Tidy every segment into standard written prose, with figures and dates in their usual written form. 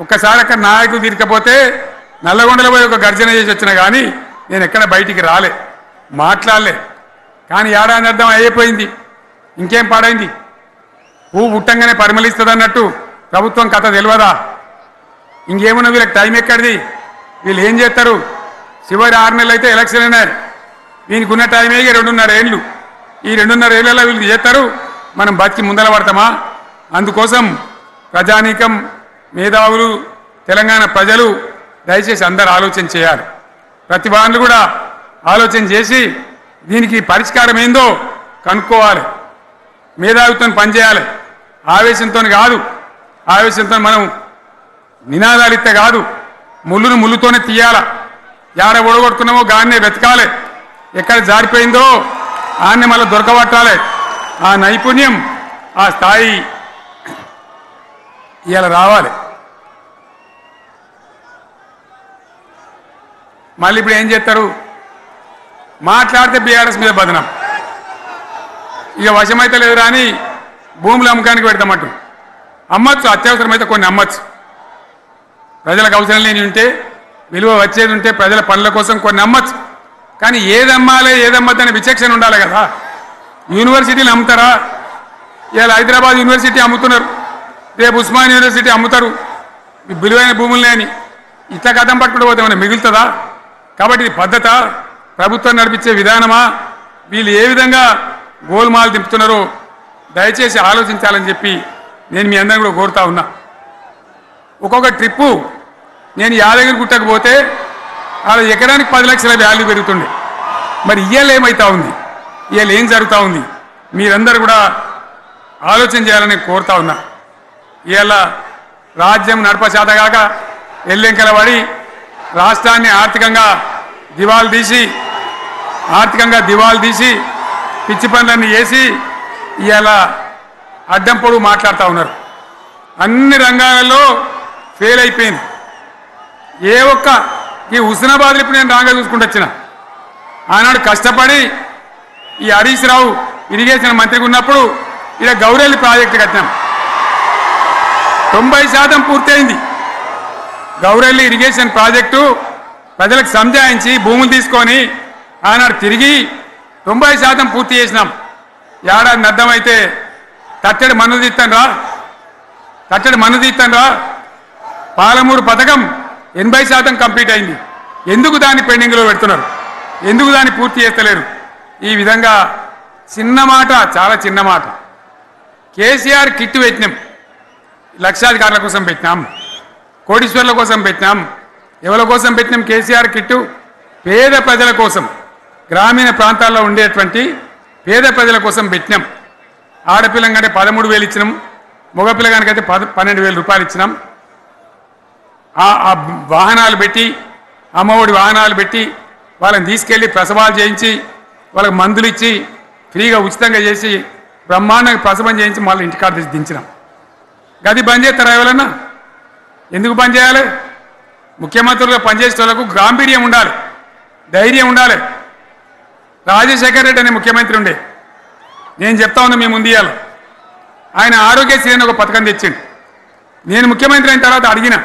ఒక్కసారి అక్కడ నాయకులు తీరకపోతే నల్లగొండలో పోయి ఒక గర్జన చేసి వచ్చినా కానీ నేను ఎక్కడ బయటికి రాలే, మాట్లాడలే. కానీ ఏడాది అర్థం అయిపోయింది, ఇంకేం పాడైంది. పువ్వు పుట్టంగానే పరిమళిస్తుంది అన్నట్టు ప్రభుత్వం కథ తెలియదా? ఇంకేమన్నా వీళ్ళకి టైం ఎక్కడిది? వీళ్ళు ఏం చేస్తారు? చివరి 6 నెలలు అయితే ఎలక్షన్ అయినాయి. వీనికి ఉన్న టైమే 2.5 ఏళ్ళు. ఈ 2.5 ఏళ్ళలో వీళ్ళు చేస్తారు, మనం బతికి ముందర పడతామా? అందుకోసం ప్రజానీకం, మేధావులు, తెలంగాణ ప్రజలు దయచేసి అందరూ ఆలోచన చేయాలి. ప్రతి వాళ్ళు కూడా ఆలోచన చేసి దీనికి పరిష్కారం ఏందో కనుక్కోవాలి. మేధావితో పనిచేయాలి, ఆవేశంతో కాదు. ఆవేశంతో మనం నినాదాలు ఇస్తే కాదు, ముళ్ళును ముళ్ళుతోనే తీయాల. యాడ ఓడగొట్టుకున్నామో గాన్నే వెతకాలి, ఎక్కడ జారిపోయిందో ఆన్నే మళ్ళీ దొరకబట్టాలి. ఆ నైపుణ్యం, ఆ స్థాయి ఇవాళ రావాలి. మళ్ళీ ఇప్పుడు ఏం చేస్తారు? మాట్లాడితే బీఆర్ఎస్ మీద బదనం. ఇక వశమైతే లేదు రాని భూముల అమ్మకానికి పెడతామంటు. అమ్మచ్చు, అత్యవసరమైతే కొన్ని అమ్మచ్చు. ప్రజలకు అవసరం లేని ఉంటే, విలువ వచ్చేది ఉంటే, ప్రజల పనుల కోసం కొన్ని అమ్మచ్చు. కానీ ఏదమ్మాలి ఏదమ్మద్దని విచక్షణ ఉండాలి కదా. యూనివర్సిటీలు అమ్ముతారా? ఇవాళ హైదరాబాద్ యూనివర్సిటీ అమ్ముతున్నారు, రేపు ఉస్మాన్ యూనివర్సిటీ అమ్ముతారు విలువైన భూములనే అని. ఇట్లా కథం పట్టుకుంటూ పోతే ఏమైనా మిగులుతుందా? కాబట్టి ఇది పద్ధత, ప్రభుత్వం నడిపించే విధానమా? వీళ్ళు ఏ విధంగా గోల్మాల్ దింపుతున్నారో దయచేసి ఆలోచించాలని చెప్పి నేను మీ అందరిని కూడా కోరుతా ఉన్నా. ఒక్కొక్క ట్రిప్పు నేను యాదగిరి గుట్టకు పోతే అలా ఎకరానికి 10 లక్షల వాల్యూ పెరుగుతుండే. మరి ఇవాళ ఏమవుతా ఉంది? ఇవాళ ఏం జరుగుతూ ఉంది? మీరందరూ కూడా ఆలోచన చేయాలని కోరుతా ఉన్నా. ఇవాళ రాజ్యం నడపచేతగాక ఎల్లెంకల పడి రాష్ట్రాన్ని ఆర్థికంగా దివాలు తీసి పిచ్చి పనులన్నీ చేసి ఇవాళ అడ్డం పొడుగు మాట్లాడుతూ ఉన్నారు. అన్ని రంగాలలో ఫెయిల్ అయిపోయింది. ఏ ఒక్క ఈ హుస్నాబాద్లో ఇప్పుడు నేను రాగా చూసుకుంటూ వచ్చిన, ఆనాడు కష్టపడి ఈ హరీష్ రావు ఇరిగేషన్ మంత్రిగా ఉన్నప్పుడు ఇక గౌరెల్లి ప్రాజెక్టు కట్టినాం. 90% పూర్తయింది. గౌరెల్లి ఇరిగేషన్ ప్రాజెక్టు ప్రజలకు సంజాయించి భూములు తీసుకొని ఆనాడు తిరిగి 90% పూర్తి చేసినాం. ఏడాది అర్థమైతే తట్టడి మన్ను తీస్తాను రా. పాలమూరు పథకం 80% కంప్లీట్ అయింది. ఎందుకు దాన్ని పెండింగ్లో పెడుతున్నారు? ఎందుకు దాన్ని పూర్తి చేస్తలేరు? ఈ విధంగా చిన్న మాట, చాలా చిన్న మాట. కేసీఆర్ కిట్టు పెట్టినాం, లక్షాధికారుల కోసం పెట్టినాం, కోటీశ్వర్ల కోసం పెట్టినాం. ఎవరి కోసం పెట్టినాం కేసీఆర్ కిట్టు? పేద ప్రజల కోసం, గ్రామీణ ప్రాంతాల్లో ఉండేటువంటి పేద ప్రజల కోసం పెట్టినాం. ఆడపిల్లగానే 13,000 ఇచ్చినాం, మగపిల్లగానికైతే 12,000 రూపాయలు ఇచ్చినాం. ఆ వాహనాలు పెట్టి, అమ్మఒడి వాహనాలు పెట్టి వాళ్ళని తీసుకెళ్ళి ప్రసవాలు చేయించి, వాళ్ళకి మందులు ఇచ్చి, ఫ్రీగా ఉచితంగా చేసి, బ్రహ్మాండంగా ప్రసవం చేయించి మళ్ళీ ఇంటికాడ తీసి దించినాం. గది బంద్ చేస్తారా ఎవరన్నా? ఎందుకు బంద్ చేయాలి? ముఖ్యమంత్రులుగా పనిచేసే వాళ్ళకు గాంభీర్యం ఉండాలి, ధైర్యం ఉండాలి. రాజశేఖర రెడ్డి అనే ముఖ్యమంత్రి ఉండే, నేను చెప్తా ఉన్నా మీ ముందు ఇయ్యాల. ఆయన ఆరోగ్యశ్రీ అని ఒక పథకం తెచ్చిండు. నేను ముఖ్యమంత్రి అయిన తర్వాత అడిగిన,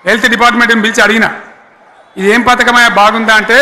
హెల్త్ డిపార్ట్మెంట్ని పిలిచి అడిగిన, ఇది ఏం పథకమయ్యా బాగుందా అంటే